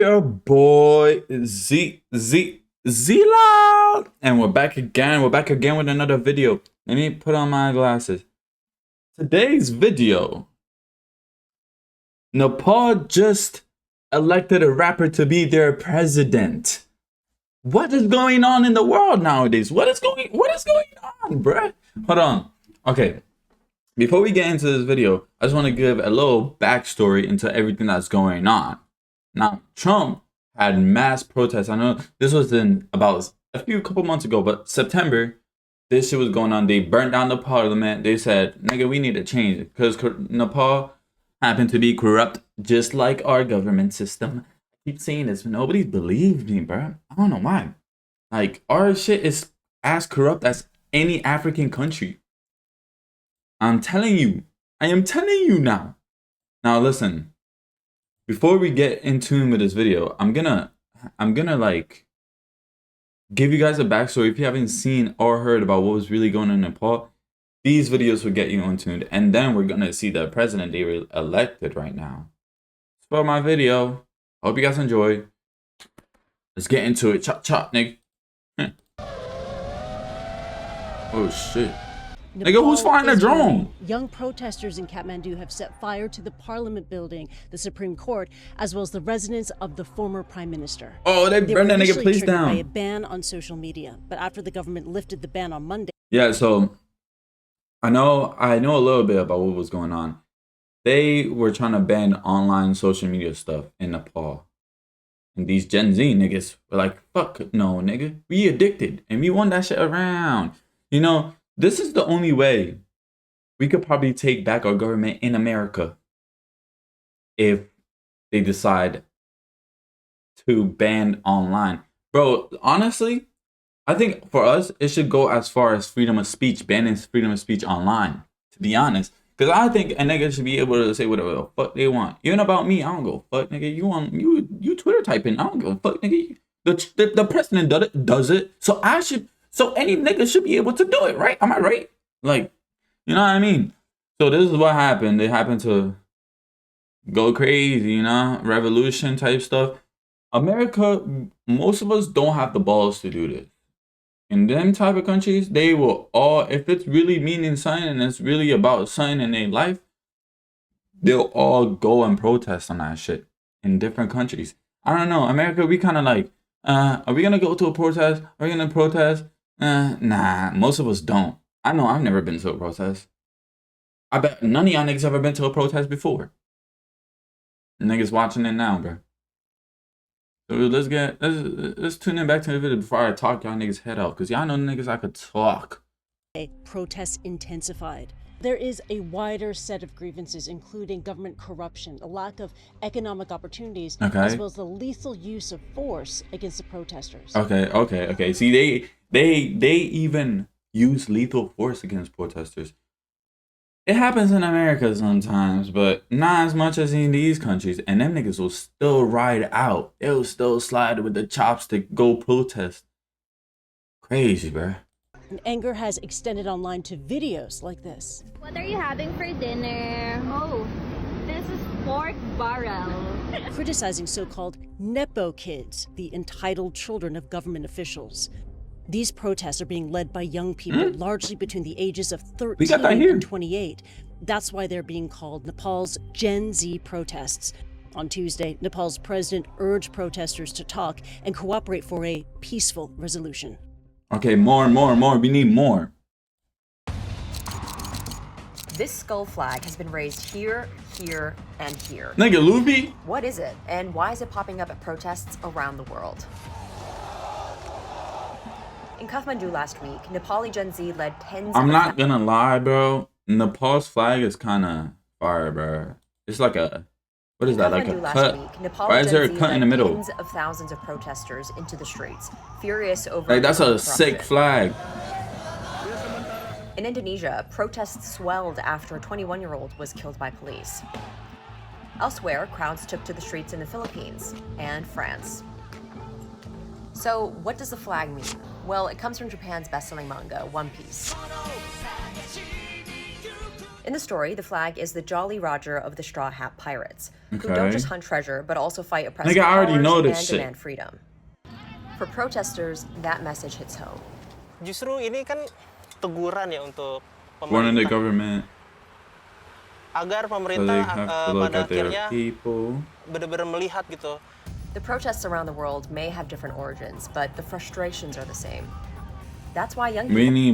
Your boy Z Loud, and we're back again. We're back again with another video. Let me put on my glasses. Today's video. Nepal just elected a rapper to be their president. What is going on in the world nowadays? What is going on, bruh? Hold on. Okay. Before we get into this video, I just want to give a little backstory into everything that's going on. Now, Trump had mass protests. I know this was in about a couple months ago, but September, this shit was going on. They burnt down the parliament. They said, nigga, we need to change it because Nepal happened to be corrupt just like our government system. I keep saying this, but nobody believes me, bro. I don't know why. Like, our shit is as corrupt as any African country. I'm telling you. I am telling you now. Now, listen. Before we get in tune with this video, I'm gonna like give you guys a backstory. If you haven't seen or heard about what was really going on in Nepal, these videos will get you in tuned, and then we're gonna see the president they were elected right now. For my video, hope you guys enjoy. Let's get into it. Chop chop, nigga. Oh shit. Nigga, who's flying a drone? Young protesters in Kathmandu have set fire to the parliament building, the Supreme Court, as well as the residence of the former prime minister. Oh, they burned that nigga place down. By a ban on social media, but after the government lifted the ban on Monday. Yeah, so I know a little bit about what was going on. They were trying to ban online social media stuff in Nepal. And these Gen Z niggas were like, fuck no, nigga. We addicted and we want that shit around. You know, this is the only way we could probably take back our government in America if they decide to ban online. Bro, honestly, I think for us, it should go as far as freedom of speech, banning freedom of speech online, to be honest. Because I think a nigga should be able to say whatever the fuck they want. Even about me, I don't go fuck, nigga. You Twitter typing, I don't go fuck, nigga. The president does it. So any nigga should be able to do it, right? Am I right? Like, you know what I mean? So this is what happened. They happened to go crazy, you know? Revolution type stuff. America, most of us don't have the balls to do this. In them type of countries, they will all, if it's really meaning something and it's really about something in their life, they'll all go and protest on that shit in different countries. I don't know. America, we kind of like, are we going to go to a protest? Are we going to protest? Nah, most of us don't. I know I've never been to a protest. I bet none of y'all niggas ever been to a protest before. Niggas watching it now, bro. So let's tune in back to the video before I talk y'all niggas head out. Because y'all know niggas I could talk. Protests intensified. There is a wider set of grievances, including government corruption, a lack of economic opportunities, as well as the lethal use of force against the protesters. Okay. See, they even use lethal force against protesters. It happens in America sometimes, but not as much as in these countries. And them niggas will still ride out. They'll still slide with the chopstick, go protest. Crazy, bruh. And anger has extended online to videos like this. What are you having for dinner? Oh, this is pork barrel. Criticizing so-called Nepo kids, the entitled children of government officials. These protests are being led by young people, largely between the ages of 13 and 28. That's why they're being called Nepal's Gen Z protests. On Tuesday, Nepal's president urged protesters to talk and cooperate for a peaceful resolution. Okay, more. We need more. This skull flag has been raised here, here, and here. Nigga, Luby? What is it, and why is it popping up at protests around the world? In Kathmandu last week, Nepali Gen Z led tens I'm not gonna lie, bro. Nepal's flag is kind of fire, bro. It's like a, what is that, like a cut? Why is there a cut in the middle? Tens of thousands of protesters into the streets, furious over. Like, that's a sick flag. In Indonesia, protests swelled after a 21-year-old was killed by police. Elsewhere, crowds took to the streets in the Philippines and France. So, what does the flag mean? Well, it comes from Japan's best-selling manga, One Piece. In the story, the flag is the Jolly Roger of the Straw Hat Pirates, who don't just hunt treasure, but also fight oppressive powers and demand freedom. For protesters, that message hits home. Justru ini kan teguran ya untuk Warning the government. Agar pemerintah pada akhirnya benar-benar melihat gitu. The protests around the world may have different origins, but the frustrations are the same. That's why young people... We need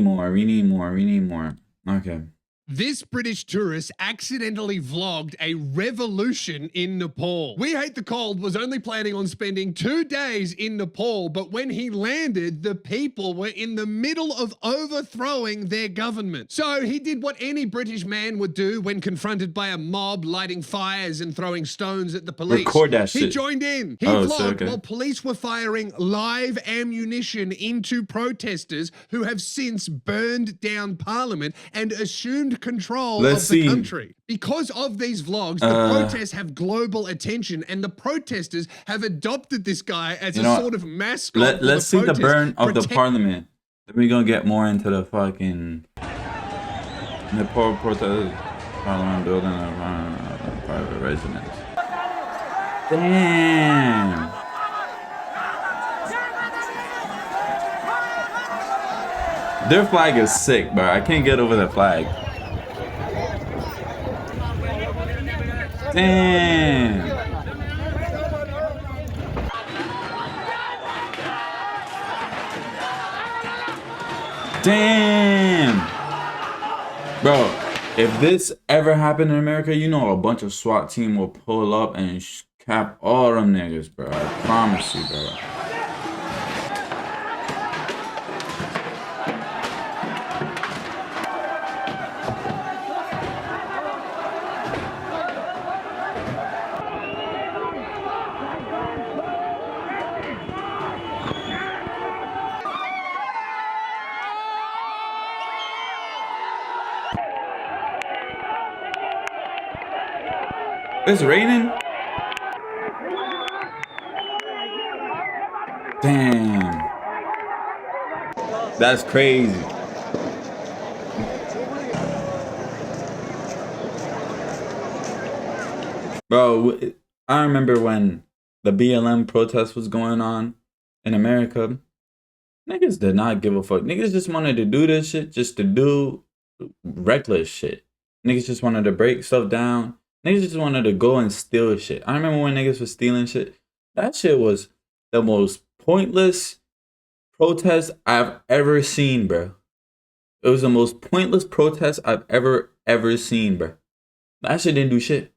more. Okay. This British tourist accidentally vlogged a revolution in Nepal. We Hate the Cold was only planning on spending 2 days in Nepal, but when he landed, the people were in the middle of overthrowing their government. So he did what any British man would do when confronted by a mob lighting fires and throwing stones at the police. Record that shit. He joined in. He vlogged while police were firing live ammunition into protesters who have since burned down Parliament and assumed control of the country. Because of these vlogs, the protests have global attention, and the protesters have adopted this guy as a sort of mascot. Let's see the burn of the parliament. Then we're gonna get more into the fucking Nepal protest parliament building of private residence. Damn. Their flag is sick, bro. I can't get over the flag. Damn. Damn. Bro, if this ever happened in America, you know a bunch of SWAT team will pull up and cap all them niggas, bro. I promise you, bro. It's raining? Damn. That's crazy. Bro, I remember when the BLM protest was going on in America. Niggas did not give a fuck. Niggas just wanted to do this shit just to do reckless shit. Niggas just wanted to break stuff down. Niggas just wanted to go and steal shit. I remember when niggas was stealing shit. That shit was the most pointless protest I've ever seen, bro. It was the most pointless protest I've ever seen, bro. That shit didn't do shit.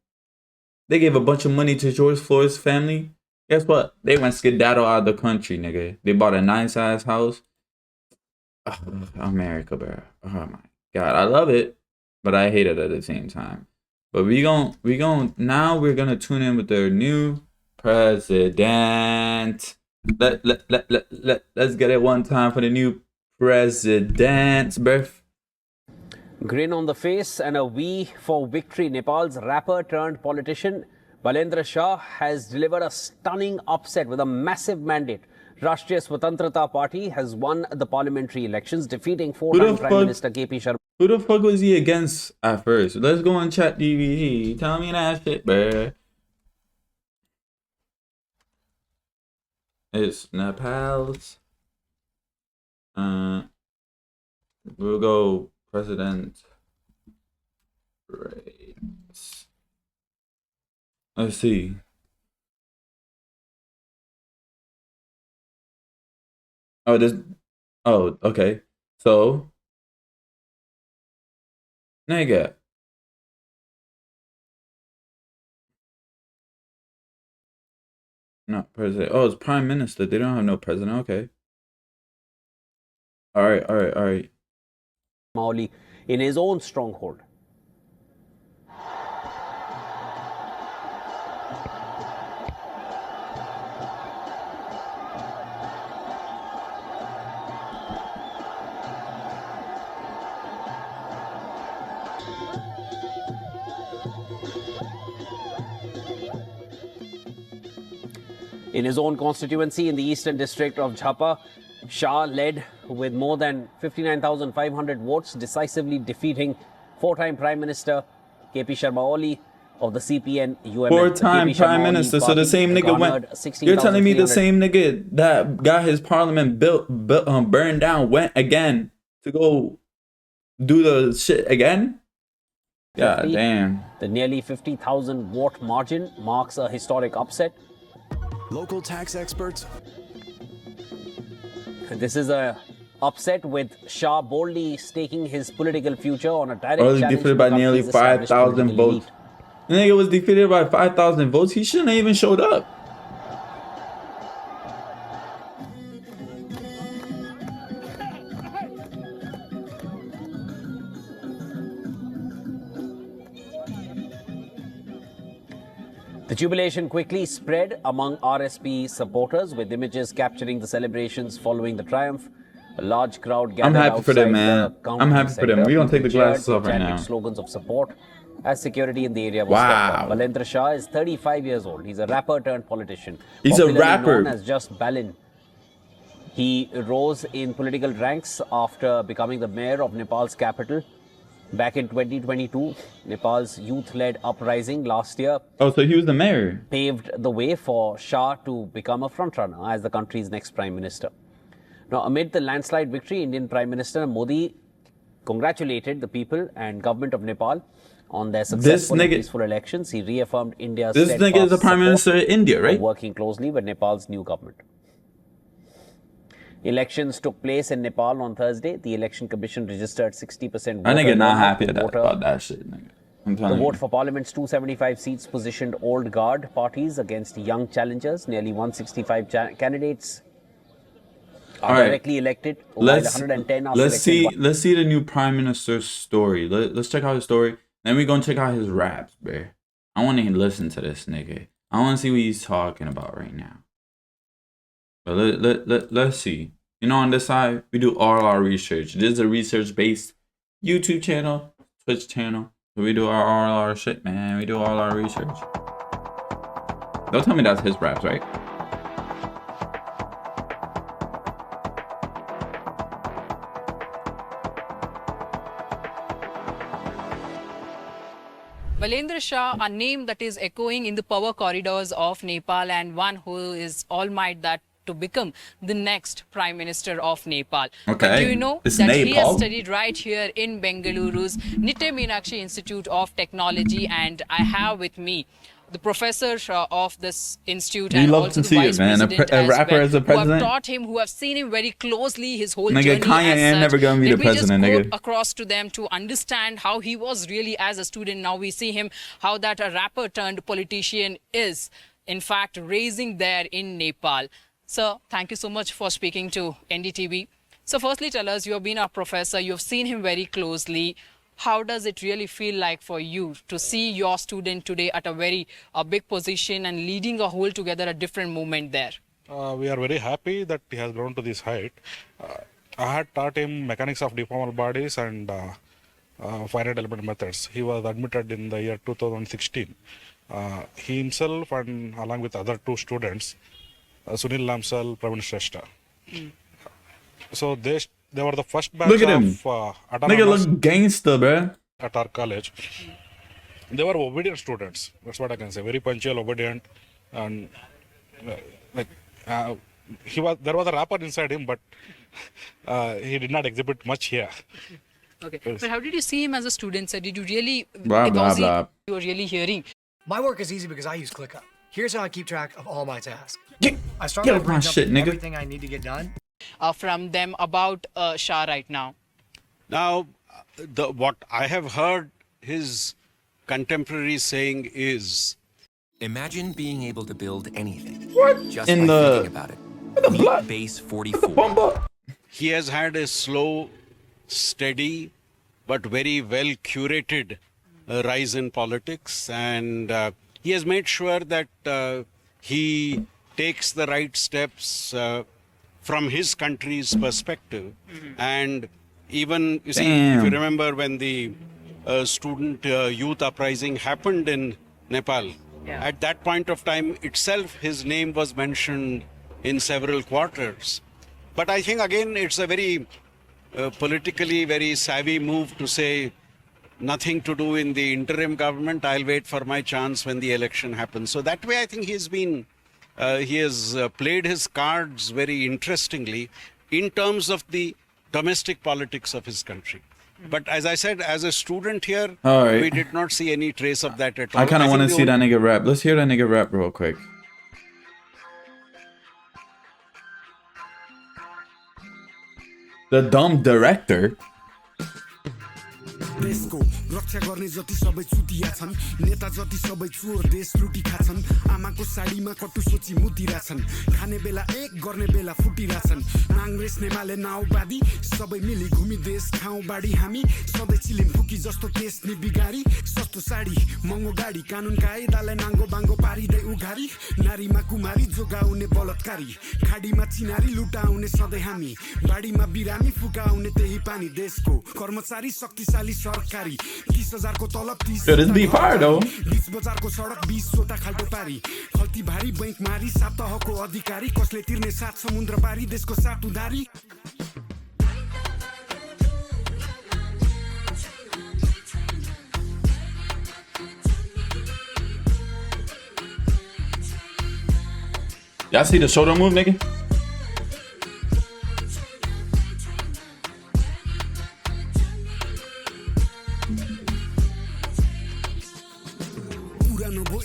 They gave a bunch of money to George Floyd's family. Guess what? They went skedaddle out of the country, nigga. They bought a nice-ass house. Oh, America, bro. Oh, my God. I love it, but I hate it at the same time. But now we're gonna tune in with their new president. Let's get it one time for the new president, bruv. Grin on the face and a V for victory. Nepal's rapper turned politician Balendra Shah has delivered a stunning upset with a massive mandate. Rashtriya Swatantrata Party has won the parliamentary elections, defeating four-time Prime Minister KP Sharma. Who the fuck was he against at first? Let's go and chat DVD. Tell me that shit, bruh. It's Nepal's. We'll go president rates. Let's see. Oh, this. Oh, okay. So. Nigga. Not president. Oh, it's prime minister. They don't have no president. Okay. All right. Mauli in his own stronghold. In his own constituency in the eastern district of Jhapa, Shah led with more than 59,500 votes, decisively defeating Four-time Prime Minister KP Sharma Oli of the CPN UMN. Four-time Prime Minister. So the same nigga went. You're telling me the same nigga that got his parliament burned down went again to go do the shit again? God damn. The nearly 50,000 vote margin marks a historic upset. Local tax experts. This is a upset with Shah boldly staking his political future on a direct challenge. Defeated by nearly 5,000 votes. The nigga was defeated by 5,000 votes. He shouldn't have even showed up. The jubilation quickly spread among RSP supporters, with images capturing the celebrations following the triumph. A large crowd gathered I'm happy for them, man. I'm happy for them. We're going to take the glasses off right now. Slogans of support as security in the area was stepped up. Balendra Shah is 35 years old. He's a rapper turned politician. He's a rapper. Known as just Balin. He rose in political ranks after becoming the mayor of Nepal's capital. Back in 2022, Nepal's youth-led uprising last year. Oh, so he was the mayor. Paved the way for Shah to become a frontrunner as the country's next prime minister. Now, amid the landslide victory, Indian Prime Minister Modi congratulated the people and government of Nepal on their successful and peaceful elections. He reaffirmed India's This nigga is the Prime Minister of India, right? Working closely with Nepal's new government. Elections took place in Nepal on Thursday. The Election Commission registered 60% vote. I nigga not happy about that shit, nigga. The vote for Parliament's 275 seats positioned old guard parties against young challengers. Nearly 165 candidates are directly elected. Let's see the new Prime Minister's story. Let's check out his story. Then we're gonna check out his raps, bro. I want to listen to this nigga. I want to see what he's talking about right now. But let's see. You know, on this side, we do all our research. This is a research-based YouTube channel, Twitch channel. So we do all our shit, man. We do all our research. Don't tell me that's his raps, right? Balendra Shah, a name that is echoing in the power corridors of Nepal and one who is all might that to become the next Prime Minister of Nepal. Okay. But do you know that he has studied right here in Bengaluru's Nitya Meenakshi Institute of Technology, and I have with me the professor of this institute and also the vice president a rapper as a president. Who have taught him, who have seen him very closely his whole nigga, journey. Kanye ain't never gonna be the president, Let me just nigga. quote across to them to understand how he was really as a student. Now we see him how that a rapper turned politician is in fact raising there in Nepal. Sir, thank you so much for speaking to NDTV. So firstly, tell us, you have been our professor, you have seen him very closely. How does it really feel like for you to see your student today at a very big position and leading a whole together a different movement there? We are very happy that he has grown to this height. I had taught him mechanics of deformable bodies and finite element methods. He was admitted in the year 2016. He himself and along with other two students, Sunil Lamsal, Praveen Shrestha. So they were the first batch look at him. Of nigga look gangster, bro. At our college. They were obedient students. That's what I can say. Very punctual, obedient, and there was a rapper inside him, but he did not exhibit much here. Okay, but how did you see him as a student, sir? Did you really, blah, blah, blah. You were really hearing? My work is easy because I use ClickUp. Here's how I keep track of all my tasks. I start get by off my writing shit, up nigga. everything I need to get done. From them about Shah right now. Now, what I have heard his contemporaries saying is, imagine being able to build anything. What? Just In by the, thinking about it. the Meet blood. Base 44. he has had a slow, steady, but very well curated rise in politics, and he has made sure that he takes the right steps from his country's perspective. And even, you see, if you remember when the student youth uprising happened in Nepal, at that point of time itself, his name was mentioned in several quarters. But I think, again, it's a very politically very savvy move to say, nothing to do in the interim government. I'll wait for my chance when the election happens. So that way, I think he has played his cards very interestingly in terms of the domestic politics of his country. But as I said, as a student here, we did not see any trace of that at all. I kind of want to see that nigga rap. Let's hear that nigga rap real quick. The dumb director. देशको रक्षा गर्ने जति सबै चुतिया छन् नेता जति सबै चोर देश लुटी खाछन् आमाको साडीमा कटु सोची मुतिराछन् खाने बेला एक गर्ने बेला फुटिराछन् कांग्रेस नेमाले नाउबादी सबै मिली घुमी देश खाउँ बाडी हामी सधैँ चिलिम फुकी जस्तो केस नि बिगारी सस्तो साडी महँगो गाडी कानुन कायदालाई नाङ्गो बाङ्गो पारिदै उघारी नारीमा कुमारी जोगाउने बलात्कारी खाडीमा चिनारी लुटाउने सधैँ हामी बाडीमा बिरामी फुकाउने त्यही पानी देशको कर्मचारी शक्तिशाली सरकारी 30,000 को तलब 30 बीच बजारको सडक 20 वटा खाल्टो पारी खल्ती भारी बैंक मारी सातहको अधिकारी कसले तिर्ने सात समुद्र पारी देशको सात उधारी Y'all see the shoulder move, nigga?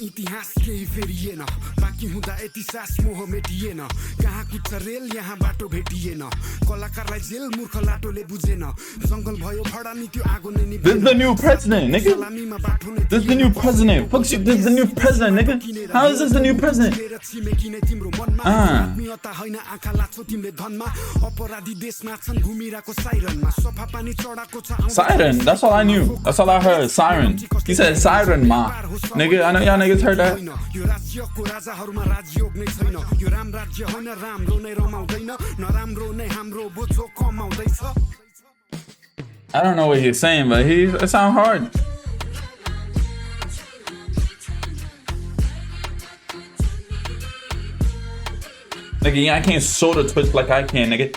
इतिहास केही फेरिएन बाँकी हुँदा यति सास मोह मेटिएन कहाँ कुछ रेल यहाँ बाटो भेटिएन कलाकारलाई जेल मूर्ख लाटोले बुझेन जंगल भयो फडा नि त्यो आगो नै नि This is the new president, nigga. This is the new president. Fuck you, this is the new president, nigga. How is this the new president? हैन आँखा लाछौ तिमीले धनमा अपराधी देशमा छन् घुमिराको साइरनमा सफा पानी चढाको छ Siren, that's all I knew. That's all I heard. Siren. He said siren, ma. Nigga, I know y'all niggas heard that. यो राज्यको राजाहरुमा राजयोग नै छैन यो राम राज्य होइन राम्रो नै रमाउँदैन नराम्रो नै हाम्रो बोझो कमाउँदैछ I don't know what he's saying, but it sound hard. Nigga, yeah, I can't soda twist like I can, nigga.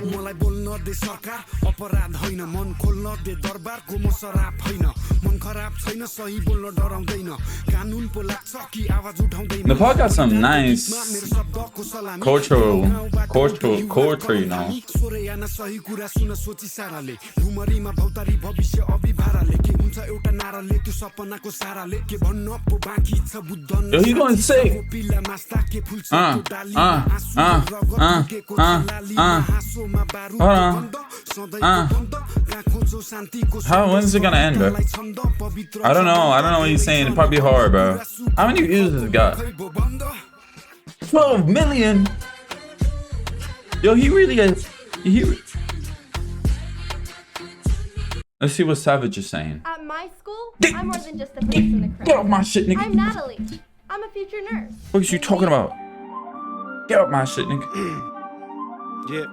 मलाई बोल्न दे सरकार अपराध होइन मन खोल्न दे दरबारको म शराब होइन मन खराब छैन सही बोल्न डराउँदैन कानुन पो लाग्छ कि आवाज उठाउँदैन Nepal got some nice cultural, you know. सोरेयाना सही कुरा सुन सोची साराले घुमरीमा भौतारी भविष्य अभिभाराले के हुन्छ एउटा नाराले त्यो सपनाको साराले के भन्न पो बाँकी छ Buddhan Yo, he going sick. पिला मास्ता के फुल्छ डालीमा आँसु रगत के लालीमा हाँसोमा बारुद बन्द सधैँ बन्द कहाँ खोज्छौ शान्तिको When is it gonna end, bro? I don't know. I don't know what he's saying. It'd probably be hard, bro. How many views does it got? 12 million. Yo, he really gets. Let's see what Savage is saying. At my school, I'm more than just a face in the crowd. Get off my shit, nigga. I'm Natalie. I'm a future nurse. What are you talking about? Get off my shit, nigga. Yeah.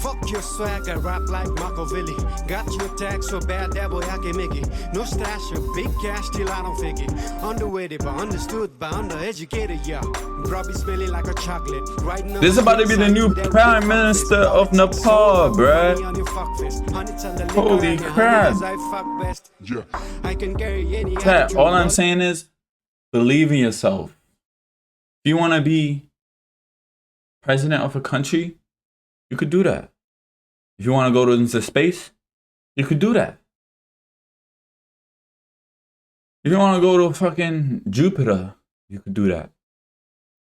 Fuck your swagger, rap like Machiavelli. Got you attacked so bad that boy I can make it. No stash of big cash till I don't fake it. Underweighted but understood by undereducated, yeah. Grubby smelling like a chocolate. Right now, This is about to be the new Prime Minister of Nepal, bruh. Holy crap. Yeah. I can carry any Tat, all I'm saying is, believe in yourself. If you want to be president of a country, you could do that. If you want to go into space, you could do that. If you want to go to fucking Jupiter, you could do that.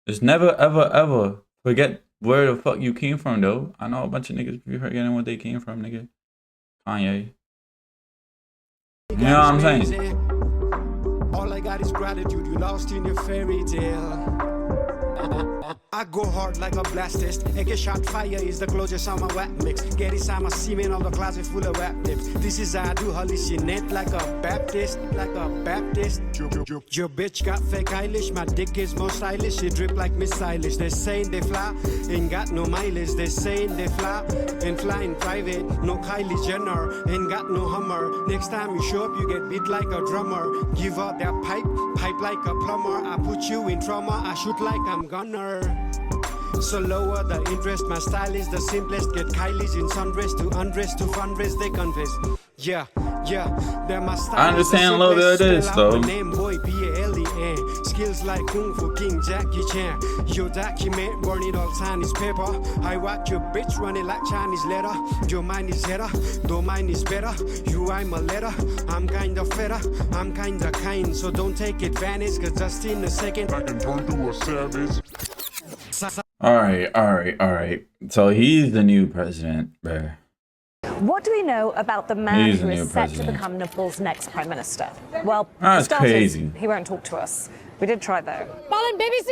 Just never, ever, ever forget where the fuck you came from, though. I know a bunch of niggas be forgetting where they came from, nigga. Kanye. You know what I'm saying? All I got is gratitude. You lost in your fairy tale. I go hard like a blast test. AK shot fire is the closest on my wet mix. Gary Sama semen on the closet full of rap tips. This is how I do hallucinate like a Baptist, like a Baptist. Your bitch got fake eyelash, my dick is more stylish. She drip like Miss Stylish. They saying they fly, ain't got no mileage. They saying they fly and fly in private. No Kylie Jenner, ain't got no Hummer. Next time you show up, you get beat like a drummer. Give up that pipe like a plumber. I put you in trauma, I shoot like I'm gunner. So lower the interest, my style is the simplest. Get Kylie's in sundress to undress to fundraise, they confess. Yeah, they're my style. I understand a little bit of this though. Name boy B-A-L-E-N. Skills like Kung Fu King Jackie Chan. Your document, burn it all Chinese paper. I watch your bitch running like Chinese letter. Your mind is header, though mine is better. You I'm a letter, I'm kinda fedder. I'm kinda kind, so don't take advantage. Cause just in a second I can turn to a savage. All right. So he's the new president, bro. What do we know about the man who is set to become Nepal's next prime minister? Well, that's crazy. He won't talk to us. We did try though. Balin, BBC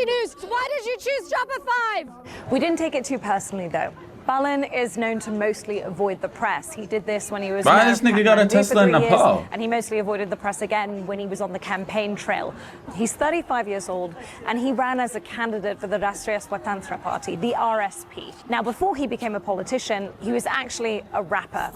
News. Why did you choose Jabba 5? We didn't take it too personally though. Balin is known to mostly avoid the press. He did this when he was Why this nigga got a Tesla in Nepal? And he mostly avoided the press again when he was on the campaign trail. He's 35 years old and he ran as a candidate for the Rashtriya Swatantra Party, the RSP. Now, before he became a politician, he was actually a rapper.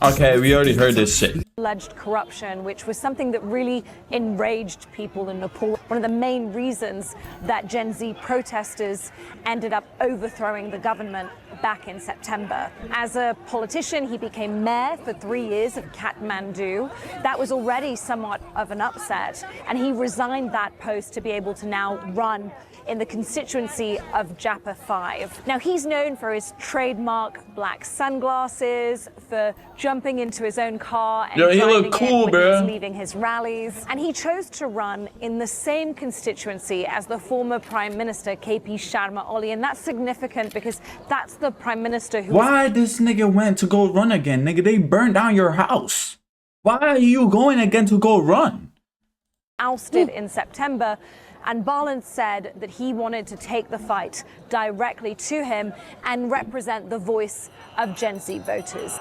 Okay, we already heard this shit. Alleged corruption, which was something that really enraged people in Nepal. One of the main reasons that Gen Z protesters ended up overthrowing the government back in September. As a politician, he became mayor for 3 years of Kathmandu. That was already somewhat of an upset, and he resigned that post to be able to now run in the constituency of Japa 5. Now, he's known for his trademark black sunglasses, for jumping into his own car and he driving look cool, it when he was bro. leaving his rallies. And he chose to run in the same constituency as the former Prime Minister, KP Sharma Oli. And that's significant because that's the Prime Minister who... Why this nigga went to go run again? Nigga, they burned down your house. Why are you going again to go run? Ousted in September. And Balin said that he wanted to take the fight directly to him and represent the voice of Gen Z voters.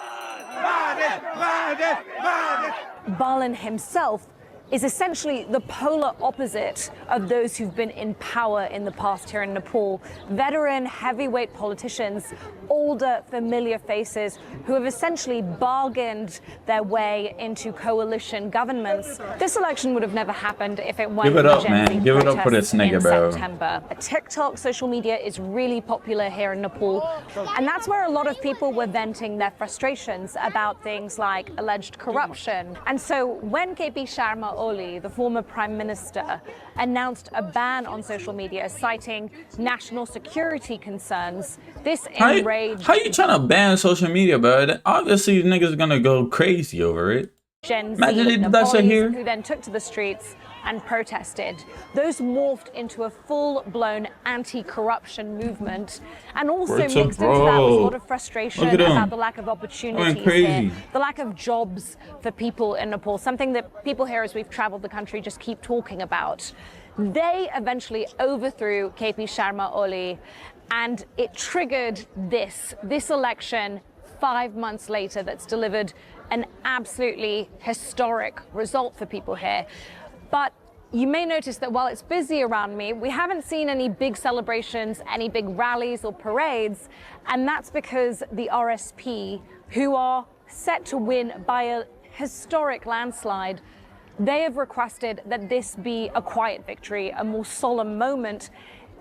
Balin himself is essentially the polar opposite of those who've been in power in the past here in Nepal. Veteran, heavyweight politicians, older, familiar faces who have essentially bargained their way into coalition governments. This election would have never happened if it weren't Give it for up, Gen man. Z Give it up for protests this nigga, in bro. September. TikTok, social media is really popular here in Nepal, and that's where a lot of people were venting their frustrations about things like alleged corruption. And so when KP Sharma Oli, the former prime minister, announced a ban on social media, citing national security concerns, this enraged... How you trying to ban social media, bro? Obviously, niggas gonna go crazy over it. Gen Z Imagine they did that shit here. who then took to the streets and protested. Those morphed into a full-blown anti-corruption movement, and also mixed into that was a lot of frustration about the lack of opportunities here, the lack of jobs for people in Nepal, something that people here as we've traveled the country just keep talking about. They eventually overthrew KP Sharma Oli, and it triggered this election 5 months later that's delivered an absolutely historic result for people here. But you may notice that while it's busy around me, we haven't seen any big celebrations, any big rallies or parades, and that's because the RSP, who are set to win by a historic landslide, they have requested that this be a quiet victory, a more solemn moment,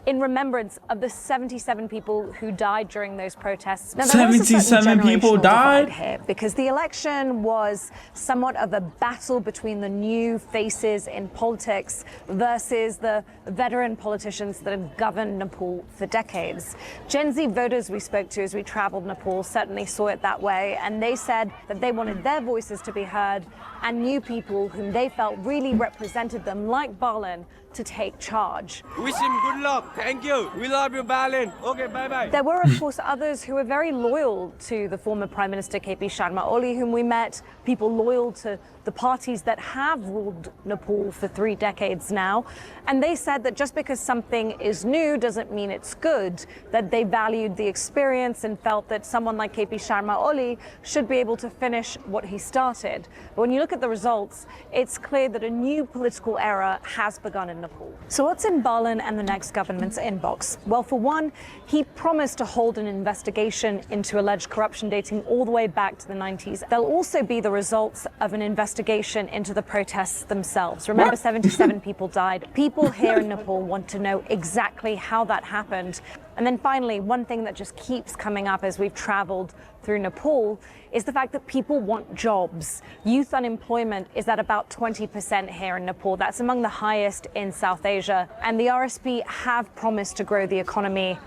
in remembrance of the 77 people who died during those protests. Now, 77 people died? Here because the election was somewhat of a battle between the new faces in politics versus the veteran politicians that have governed Nepal for decades. Gen Z voters we spoke to as we traveled Nepal certainly saw it that way, and they said that they wanted their voices to be heard, and new people whom they felt really represented them, like Balin, to take charge. Wish him good luck. Thank you. We love you, Balin. Okay, bye-bye. There were, of course, others who were very loyal to the former Prime Minister KP Sharma Oli, whom we met, people loyal to the parties that have ruled Nepal for 3 decades now. And they said that just because something is new doesn't mean it's good, that they valued the experience and felt that someone like KP Sharma Oli should be able to finish what he started. But when you look at the results, it's clear that a new political era has begun in Nepal. So what's in Balin and the next government's inbox? Well, for one, he promised to hold an investigation into alleged corruption dating all the way back to the 90s. There'll also be the results of an investigation into the protests themselves. Remember, 77 people died. People here in Nepal want to know exactly how that happened. And then finally, one thing that just keeps coming up as we've traveled through Nepal is the fact that people want jobs. Youth unemployment is at about 20% here in Nepal. That's among the highest in South Asia. And the RSP have promised to grow the economy.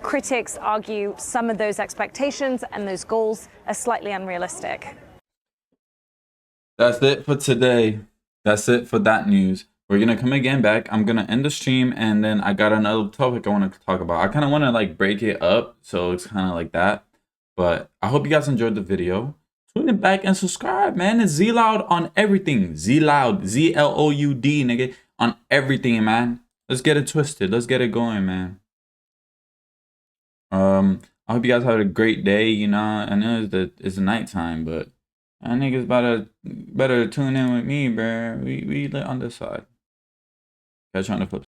Critics argue some of those expectations and those goals are slightly unrealistic. That's it for today. That's it for that news. We're gonna come again back. I'm gonna end the stream, and then I got another topic I want to talk about. I kind of want to like break it up, so it's kind of like that. But I hope you guys enjoyed the video. Tune in back and subscribe, man. It's Zloud on everything. Zloud, Z-L-O-U-D, nigga, on everything, man. Let's get it twisted. Let's get it going, man. I hope you guys had a great day. You know, I know it's nighttime, but I niggas better tune in with me, bro. We lit on this side. Catch you on the flip.